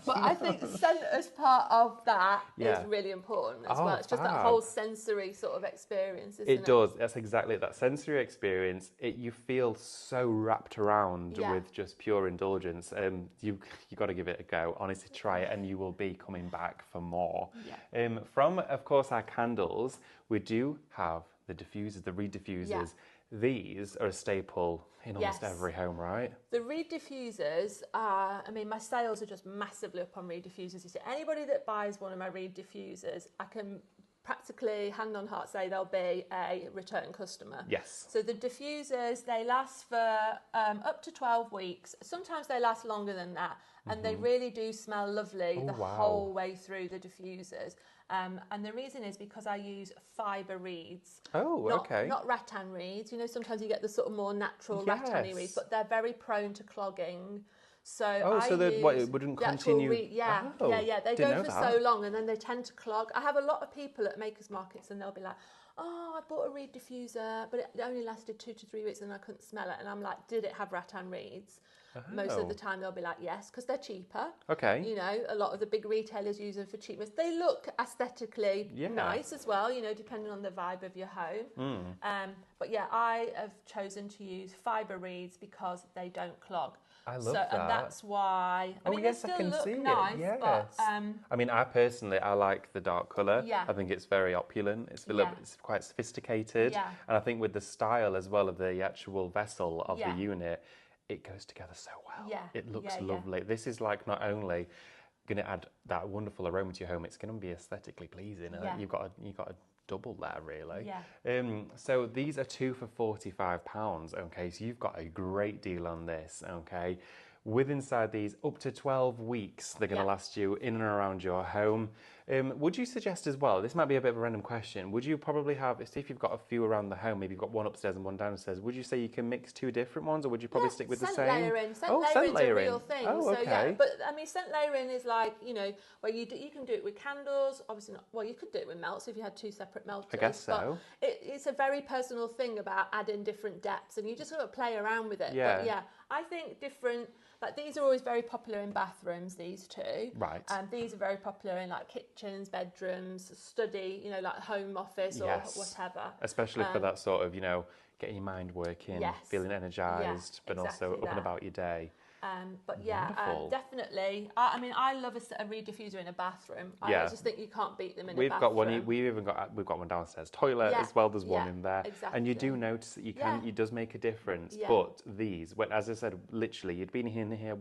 But I think scent as part of that is really important as well. It's just that whole sensory sort of experience, isn't it? It does. That's exactly it. That sensory experience. You feel so wrapped around with just pure indulgence. You got to give it a go. Honestly, try it, and you will be coming back for more. Yeah. From, of course, our candles, we do have the diffusers, the reed diffusers. Yeah. These are a staple in almost every home, right? The reed diffusers are, I mean, my sales are just massively up on reed diffusers. You see, anybody that buys one of my reed diffusers, I can practically, hand on heart, say they'll be a return customer. Yes. So the diffusers, they last for up to 12 weeks. Sometimes they last longer than that. And they really do smell lovely whole way through the diffusers. And the reason is because I use fibre reeds. Oh, okay. Not rattan reeds. You know, sometimes you get the sort of more natural rattan-y reeds, but they're very prone to clogging. So it wouldn't continue. They go for so long, and then they tend to clog. I have a lot of people at makers markets, and they'll be like, "Oh, I bought a reed diffuser, but it only lasted 2 to 3 weeks, and I couldn't smell it." And I'm like, "Did it have rattan reeds?" Most of the time they'll be like, yes, because they're cheaper. Okay. You know, a lot of the big retailers use them for cheapness. They look aesthetically nice as well, you know, depending on the vibe of your home. But yeah, I have chosen to use fibre reeds because they don't clog. I love that. And that's why, I mean, they still look nice, yes. but... I mean, I like the dark colour. Yeah. I think it's very opulent. It's quite sophisticated. Yeah. And I think with the style as well of the actual vessel of the unit, it goes together so well. Yeah. It looks lovely. Yeah. This is like not only going to add that wonderful aroma to your home, it's going to be aesthetically pleasing. Yeah. You've got a double there, really. Yeah. So these are 2 for £45. Okay, so you've got a great deal on this. Okay, with inside these up to 12 weeks, they're going to last you in and around your home. Would you suggest as well, this might be a bit of a random question, would you probably have, if you've got a few around the home, maybe you've got one upstairs and one downstairs, would you say you can mix 2 different ones, or would you probably stick with the same? Layering. Scent layering's a real thing. Oh, okay. So, yeah, but I mean, scent layering is like, you know, where you can do it with candles, obviously not, well, you could do it with melts if you had 2 separate melters. I guess so. But it's a very personal thing about adding different depths, and you just sort of play around with it. Yeah. But yeah, I think different... Like these are always very popular in bathrooms, these 2. Right. And these are very popular in like kitchens, bedrooms, study, you know, like home office or whatever. Especially for that sort of, you know, getting your mind working, feeling energised, but also up and about your day. But yeah, definitely. I mean, I love a reed diffuser in a bathroom. I just think you can't beat them in a bathroom. We've got one downstairs toilet as well. There's one in there, and you do notice that it does make a difference. Yeah. But these, as I said, literally, you'd been in here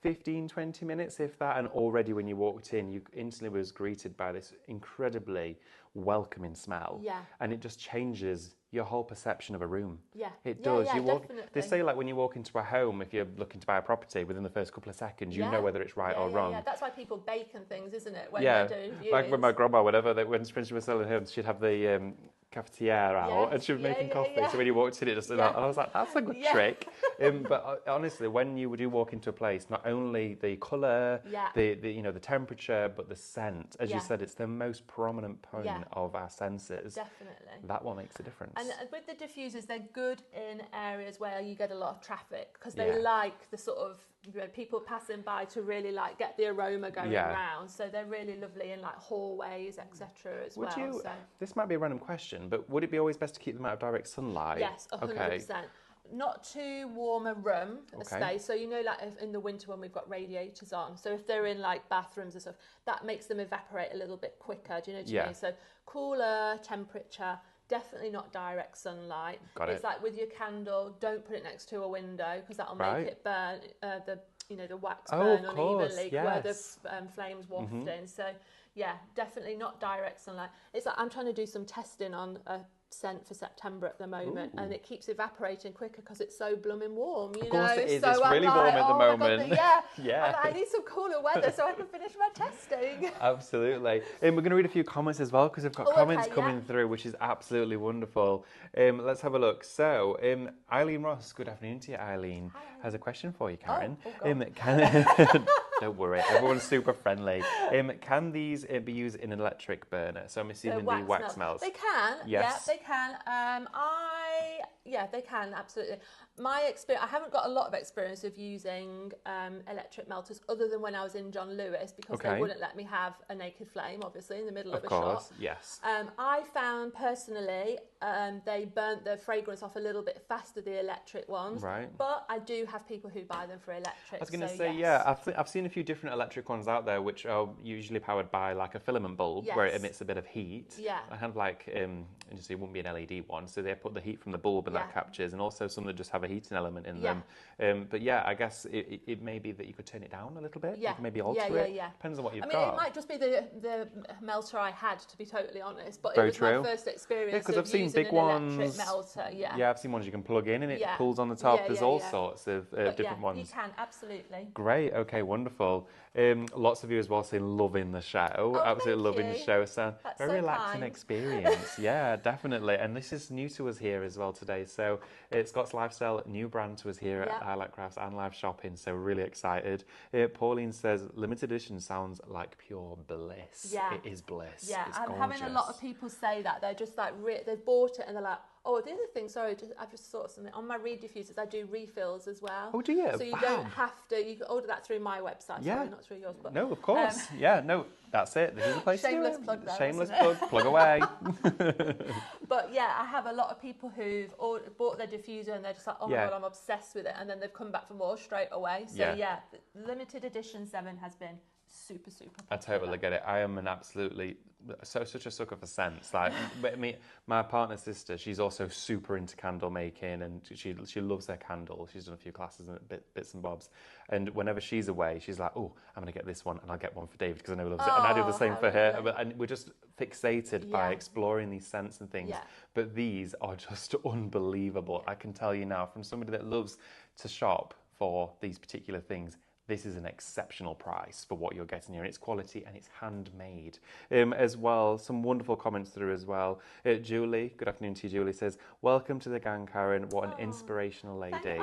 15, 20 minutes, if that, and already when you walked in, you instantly was greeted by this incredibly welcoming smell. Yeah. And it just changes your whole perception of a room. Yeah. It does. Yeah, definitely. They say like when you walk into a home, if you're looking to buy a property, within the first couple of seconds, you know whether it's right or wrong. Yeah, that's why people bake and things, isn't it? When they're doing viewings. Like when my grandma, whatever, when she was selling homes, she'd have the cafetiere out and she was making coffee. So when you walked in, it just I was like, that's a good trick. But honestly, when you do walk into a place, not only the colour, the temperature, but the scent. As you said, it's the most prominent point of our senses. Definitely. That one makes a difference. And with the diffusers, they're good in areas where you get a lot of traffic because they like the sort of people passing by to really like get the aroma going around. So they're really lovely in like hallways, etc. as well. This might be a random question, but would it be always best to keep them out of direct sunlight? Yes, 100%. Okay. Not too warm a room, a space. So, you know, like in the winter when we've got radiators on. So if they're in like bathrooms and stuff, that makes them evaporate a little bit quicker. Do you know what I mean? So cooler temperature, definitely not direct sunlight. It's like with your candle, don't put it next to a window because that'll make it burn, the wax burn unevenly where the flames waft in. So yeah, definitely not direct sunlight. It's like I'm trying to do some testing on a scent for September at the moment. Ooh. And it keeps evaporating quicker because it's so blooming warm, Of course it is. So it's really warm at the moment. God, yeah. I need some cooler weather so I can finish my testing. Absolutely. We're going to read a few comments as well because we've got comments coming through, which is absolutely wonderful. Let's have a look. So, Eileen Ross, good afternoon to you, Eileen. Hi. Has a question for you, Karen. God. Don't worry, everyone's super friendly. Can these be used in an electric burner? So I'm assuming the wax melts. They can. Yes. Yeah, they can. They can, absolutely. My experience, I haven't got a lot of experience of using electric melters other than when I was in John Lewis because they wouldn't let me have a naked flame, obviously, in the middle of a shot. Yes. I found personally they burnt the fragrance off a little bit faster, the electric ones. Right. But I do have people who buy them for electric. I was going to say, I've seen a few different electric ones out there which are usually powered by like a filament bulb where it emits a bit of heat. Yeah. I have like, so it wouldn't be an LED one, so they put the heat from the bulb and that captures, and also some that just have a heating element in them. But I guess it may be that you could turn it down a little bit. Yeah. You can maybe alter it. Depends on what you've got. It might just be the melter I had, to be totally honest, but Very it was true. my first experience because I've seen big ones. Electric melter, Yeah, I've seen ones you can plug in and it pulls on the top. There's all sorts of different ones. You can, absolutely. Great, okay, wonderful. Lots of you as well saying loving the show. Absolutely loving the show. So very relaxing experience. Yeah, definitely. And this is new to us here as well today. So it's Scott's Lifestyle, new brand to us here at Highlight Crafts and Live Shopping. So really excited. Pauline says limited edition sounds like pure bliss. Yeah. It is bliss. Yeah, it's I'm gorgeous. having a lot of people say that. They're just like, they've bought it and they're like, oh, the other thing, I've just thought of something. On my reed diffusers, I do refills as well. Oh, do you? So you don't have to, you can order that through my website, sorry, not through yours. But, no, of course. That's it. This is the place to do it. Shameless plug there, Shameless plug, plug away. But I have a lot of people who've bought their diffuser and they're just like, oh my God, I'm obsessed with it. And then they've come back for more straight away. So the limited edition 7 has been super popular. I totally get it. I am an absolutely such a sucker for scents. Like my partner's sister, she's also super into candle making, and she loves her candles. She's done a few classes and bits and bobs. And whenever she's away, she's like, "Oh, I'm going to get this one, and I'll get one for David because I know he loves it." And I do the same for her. And we're just fixated by exploring these scents and things. But these are just unbelievable. I can tell you now, from somebody that loves to shop for these particular things, this is an exceptional price for what you're getting here. It's quality and it's handmade as well. Some wonderful comments through as well. Julie, good afternoon to you, Julie, says, welcome to the gang, Karen. What an inspirational lady. Thank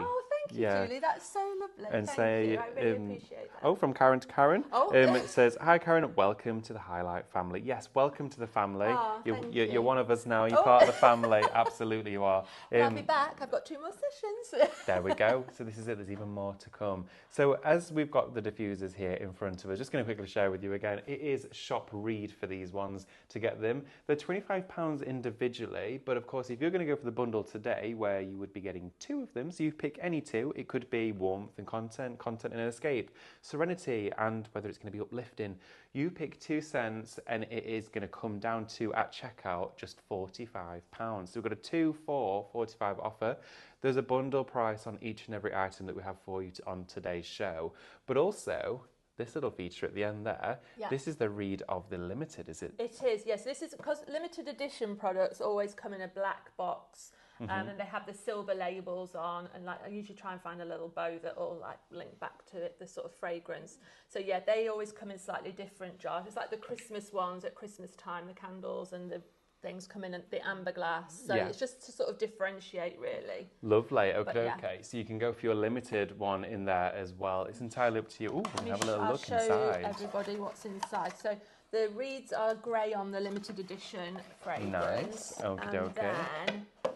you, Julie. That's so lovely. And thank you. I really appreciate that. Oh, from Karen to Karen. Oh. It says, hi, Karen. Welcome to the Highlight family. Yes, welcome to the family. Oh, you're one of us now. You're part of the family. Absolutely, you are. I'll be back. I've got 2 more sessions. There we go. So this is it. There's even more to come. So as we've got the diffusers here in front of us, just going to quickly share with you again, it is shop read for these ones to get them. They're £25 individually, but of course, if you're going to go for the bundle today, where you would be getting 2 of them, so you pick any 2, it could be warmth and content and escape, serenity, and whether it's going to be uplifting. You pick 2 cents and it is going to come down to, at checkout, just £45. So we've got a 2 for £45 offer. There's a bundle price on each and every item that we have for you on today's show. But also, this little feature at the end there, this is the read of the limited, is it? It is, yes. This is because limited edition products always come in a black box. And they have the silver labels on, and I usually try and find a little bow that will link back to it, the sort of fragrance. So they always come in slightly different jars. It's like the Christmas ones at Christmas time, the candles and the things come in the amber glass. So it's just to sort of differentiate, really. Lovely. Okay. So you can go for your limited one in there as well. It's entirely up to you. Ooh, have a little look inside. I'll show everybody what's inside. So the reeds are grey on the limited edition fragrance. Nice. Okay.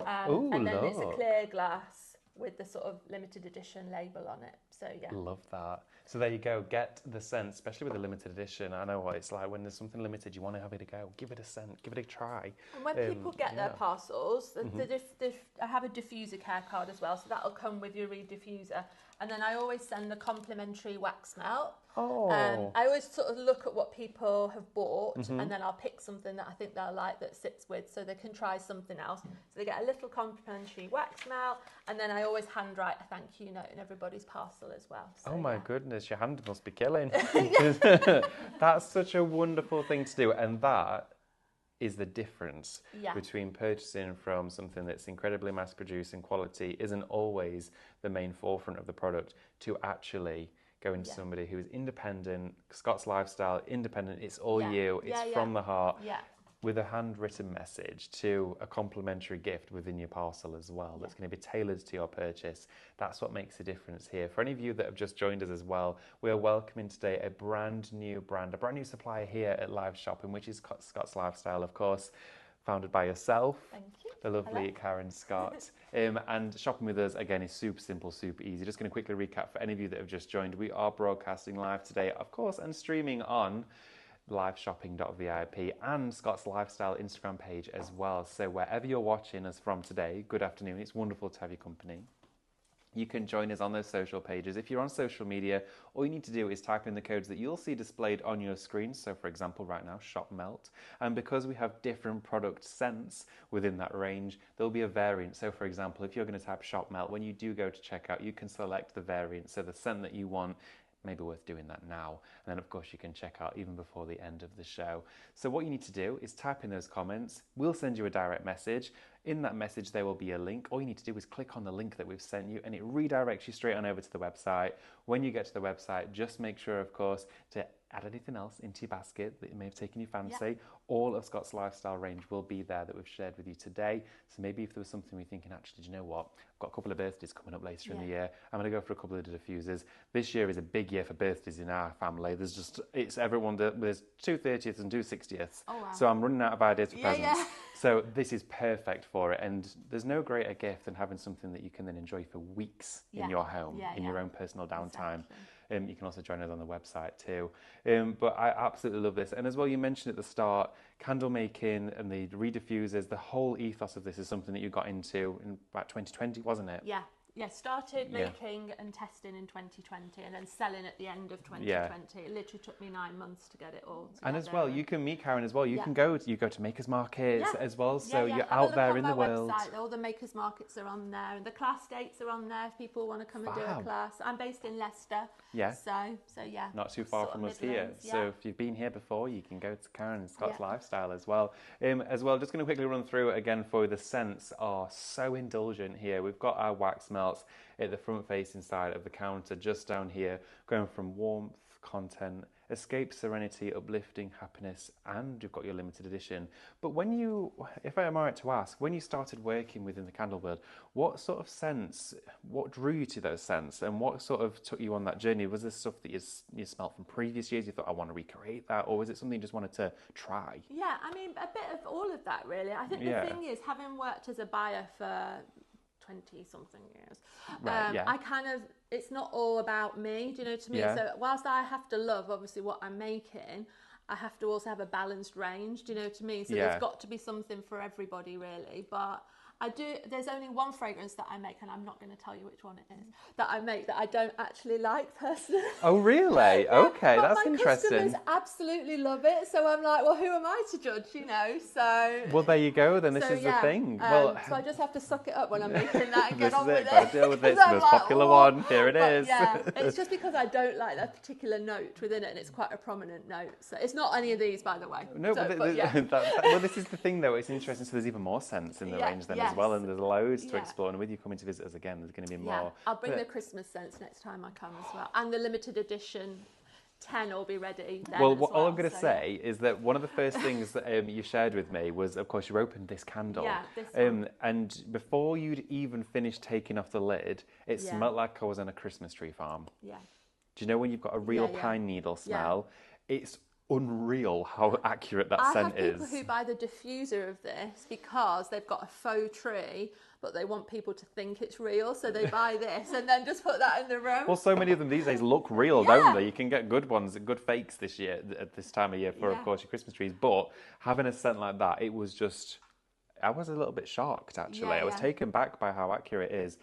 And then it's a clear glass with the sort of limited edition label on it. So love that. So there you go. Get the scent, especially with the limited edition. I know what it's like when there's something limited. You want to have it a go. Give it a scent. Give it a try. And when people get their parcels, I have a diffuser care card as well. So that'll come with your reed diffuser. And then I always send a complimentary wax melt. I always sort of look at what people have bought, and then I'll pick something that I think they'll like that sits with, so they can try something else. So they get a little complimentary wax melt, and then I always handwrite a thank you note in everybody's parcel as well. So, oh my goodness, your hand must be killing. That's such a wonderful thing to do, and that is the difference between purchasing from something that's incredibly mass produced and quality isn't always the main forefront of the product, to actually go into somebody who is independent, Scots lifestyle, independent, it's all you, it's from the heart, with a handwritten message to a complimentary gift within your parcel as well, that's going to be tailored to your purchase. That's what makes a difference here. For any of you that have just joined us as well, we are welcoming today a brand new brand, a brand new supplier here at Live Shopping, which is Scots Lifestyle, of course, founded by yourself, the lovely Karen Scott. And shopping with us, again, is super simple, super easy. Just going to quickly recap for any of you that have just joined. We are broadcasting live today, of course, and streaming on liveshopping.vip and Scott's Lifestyle Instagram page as well. So wherever you're watching us from today, good afternoon. It's wonderful to have your company. You can join us on those social pages. If you're on social media, all you need to do is type in the codes that you'll see displayed on your screen. So for example, right now, Shop Melt. And because we have different product scents within that range, there'll be a variant. So for example, if you're going to type Shop Melt, when you do go to checkout, you can select the variant. So the scent that you want, maybe worth doing that now. And then of course you can check out even before the end of the show. So what you need to do is type in those comments. We'll send you a direct message. In that message, there will be a link. All you need to do is click on the link that we've sent you and it redirects you straight on over to the website. When you get to the website, just make sure, of course, to add anything else into your basket that may have taken your fancy. All of Scott's Lifestyle range will be there that we've shared with you today. So maybe if there was something we're thinking, actually, do you know what? I've got a couple of birthdays coming up later in the year. I'm going to go for a couple of diffusers. This year is a big year for birthdays in our family. It's everyone, there's 2 30ths and 2 60ths. Oh, wow. So I'm running out of ideas for presents. So this is perfect for it. And there's no greater gift than having something that you can then enjoy for weeks in your home, in your own personal downtime. Exactly. You can also join us on the website too. But I absolutely love this. And as well, you mentioned at the start, candle making and the re-diffusers, the whole ethos of this is something that you got into in about 2020, wasn't it? Yeah, started making and testing in 2020 and then selling at the end of 2020. It literally took me 9 months to get it all together. And as well, you can meet Karen as well. You go to makers markets as well. So you're out there in the world. Website. All the makers markets are on there. And the class dates are on there if people want to come and do a class. I'm based in Leicester. Yeah. So yeah. Not too far from us here. So if you've been here before, you can go to Karen and Scott's Lifestyle as well. Just going to quickly run through it again for you. The scents are so indulgent here. We've got our wax melts at the front facing side of the counter, just down here, going from warmth, content, escape, serenity, uplifting, happiness, and you've got your limited edition. But if I am right to ask, when you started working within the candle world, what sort of scents, what drew you to those scents, and what sort of took you on that journey? Was this stuff that you smelt from previous years, you thought, I want to recreate that, or was it something you just wanted to try? Yeah, I mean, a bit of all of that, really. I think the thing is, having worked as a buyer for 20-something years. I kind of, it's not all about me, do you know, to me. So whilst I have to love, obviously, what I'm making, I have to also have a balanced range, do you know, to me. So there's got to be something for everybody, really. But there's only one fragrance that I make, and I'm not going to tell you which one it is, that I make that I don't actually like personally. Oh, really? Okay, that's interesting. My customers absolutely love it. So I'm like, well, who am I to judge, you know? So. Well, there you go. Then this is the thing. So I just have to suck it up when I'm making that and get on with it. Got to deal with this most popular one. Here it is. Yeah, it's just because I don't like that particular note within it, and it's quite a prominent note. So it's not any of these, by the way. No, well, this is the thing, though. It's interesting. So there's even more scents in the range then as well, and there's loads to explore. And with you coming to visit us again, there's going to be more. I'll bring the Christmas scents next time I come as well, and the limited edition 10 will be ready then. Well, all I'm going to say is that one of the first things that you shared with me was, of course, you opened this candle. Yeah, this one. And before you'd even finished taking off the lid, it smelled like I was on a Christmas tree farm. Yeah. Do you know when you've got a real pine needle smell? It's unreal how accurate that scent is. I have people who buy the diffuser of this because they've got a faux tree, but they want people to think it's real, so they buy this and then just put that in the room. Well, so many of them these days look real, don't they? You can get good ones, good fakes this year, at this time of year for, of course, your Christmas trees. But having a scent like that, it was just... I was a little bit shocked, actually. Yeah, I was taken back by how accurate it is.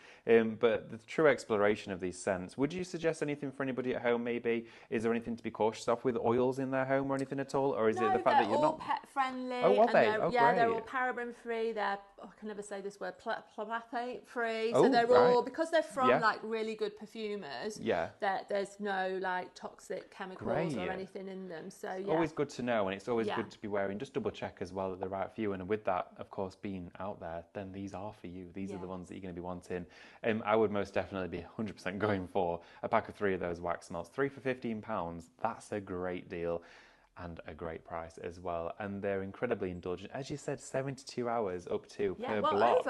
But the true exploration of these scents, would you suggest anything for anybody at home, maybe? Is there anything to be cautious of with oils in their home or anything at all? Or is it the fact that you're not... they're all pet friendly. Oh, are they? Oh, yeah, great. they're all paraben free. They're, I can never say this word, plapate free. Oh, so they're right. all, because they're from like really good perfumers, there's no like toxic chemicals or anything in them. So yeah. Always good to know, and it's always good to be wearing. Just double check as well that they're right for you. And with that, of course, being out there, then these are for you. These are the ones that you're going to be wanting. I would most definitely be 100% going for a pack of 3 of those wax melts. 3 for £15. That's a great deal. And a great price as well, and they're incredibly indulgent. As you said, 72 hours up to per block.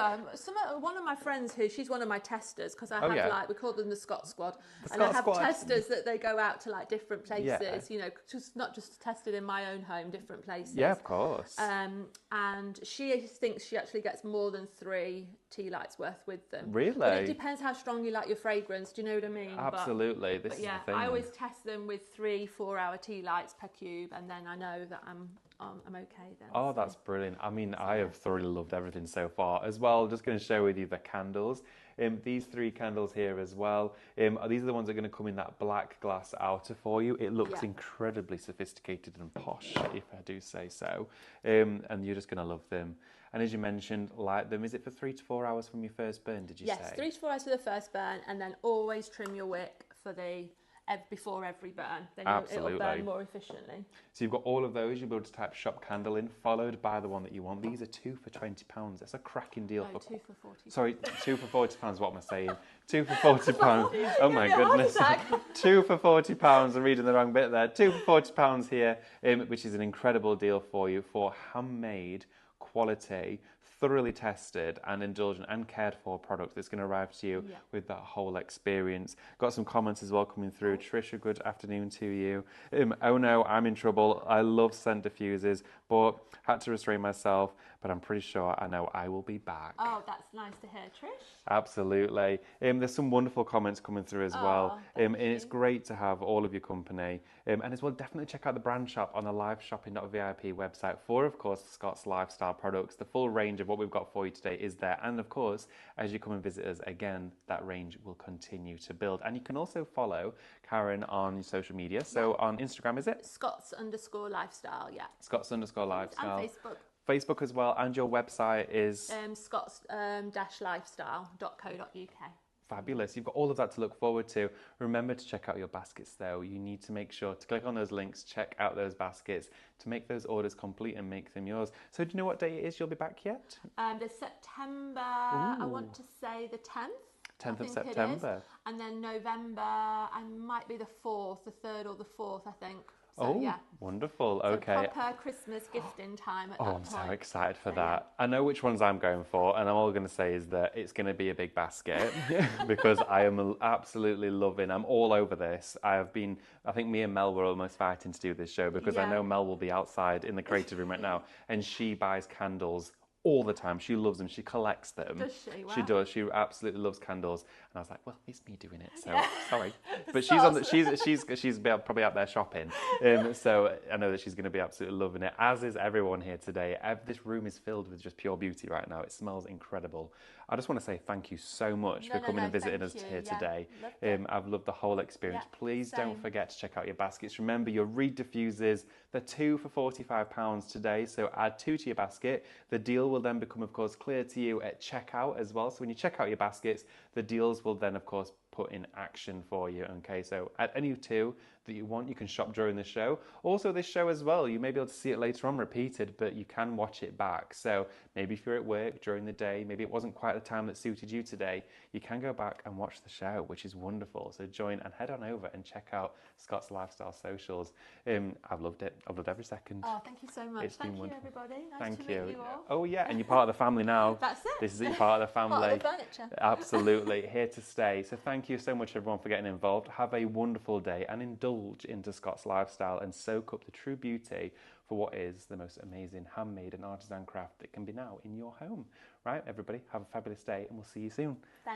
One of my friends she's one of my testers, because I have like, we call them the Scott Squad, and I have testers that they go out to like different places, you know, just not just tested in my own home, different places. Yeah, of course. And she thinks she actually gets more than 3 tea lights worth with them. Really? But it depends how strong you like your fragrance. Do you know what I mean? Absolutely. This is the thing. I always test them with 3-4 hour tea lights per cube, and then I know that I'm okay then. Oh, that's brilliant. I mean, I have thoroughly loved everything so far as well. Just going to share with you the candles. These 3 candles here as well. These are the ones that are going to come in that black glass outer for you. It looks incredibly sophisticated and posh, if I do say so. And you're just going to love them. And as you mentioned, light them. Is it for 3 to 4 hours from your first burn, did you say? Yes, 3 to 4 hours for the first burn, and then always trim your wick for before every burn. Then it'll burn more efficiently. So you've got all of those. You'll be able to type shop candle in, followed by the one that you want. These are 2 for £20. That's a cracking deal. 2 for 40. Sorry, 2 for £40. What am I saying? 2 for £40. Oh my goodness. 2 for £40. I'm reading the wrong bit there. 2 for £40 here, which is an incredible deal for you for handmade, quality, thoroughly tested and indulgent and cared for product that's going to arrive to you with that whole experience. Got some comments as well coming through. Trisha, good afternoon to you. Oh no, I'm in trouble. I love scent diffusers, but had to restrain myself, but I'm pretty sure I know I will be back. Oh, that's nice to hear, Trish. Absolutely. There's some wonderful comments coming through as well. And it's great to have all of your company. And as well, definitely check out the brand shop on the liveshopping.vip website for, of course, Scott's lifestyle products. The full range of what we've got for you today is there. And of course, as you come and visit us again, that range will continue to build. And you can also follow Karen on social media. So on Instagram, is it? Scots_lifestyle, Scots_lifestyle. And Facebook. Facebook as well. And your website is? Scots-lifestyle.co.uk. Fabulous. You've got all of that to look forward to. Remember to check out your baskets though. You need to make sure to click on those links, check out those baskets to make those orders complete and make them yours. So do you know what day it is you'll be back yet? There's September, I want to say the 10th. 10th of September. And then November, I might be the 4th, the 3rd or the 4th, I think. So, wonderful. So okay. proper Christmas gifting time at that point. I'm so excited for that. I know which ones I'm going for, and all I'm going to say is that it's going to be a big basket because I am absolutely loving. I'm all over this. I think me and Mel were almost fighting to do this show because I know Mel will be outside in the creative room right now, and she buys candles all the time. She loves them. She collects them. Does she? Wow. She does. She absolutely loves candles. And I was like, well, it's me doing it, so sorry. But she's probably out there shopping. So I know that she's going to be absolutely loving it, as is everyone here today. This room is filled with just pure beauty right now. It smells incredible. I just want to say thank you so much for coming and visiting us here today. I've loved the whole experience. Please don't forget to check out your baskets. Remember your reed diffusers. They're 2 for £45 today. So add 2 to your basket. The deal will then become, of course, clear to you at checkout as well. So when you check out your baskets, the deals will then, of course, put in action for you. Okay, so add any 2 that you want. You can shop during the show. Also this show as well, you may be able to see it later on repeated, but you can watch it back. So maybe if you're at work during the day, maybe it wasn't quite the time that suited you today, you can go back and watch the show, which is wonderful. So join and head on over and check out Scott's Lifestyle socials. I've loved it. I've loved every second. Oh, thank you so much. Thank you, everybody. Nice to meet you all. Oh yeah, and you're part of the family now. That's it. This is it, you're part of the family. Part of the furniture. Absolutely, here to stay. So thank you so much everyone for getting involved. Have a wonderful day and indulge into Scott's Lifestyle and soak up the true beauty for what is the most amazing handmade and artisan craft that can be now in your home. Right, everybody, have a fabulous day and we'll see you soon. Thanks.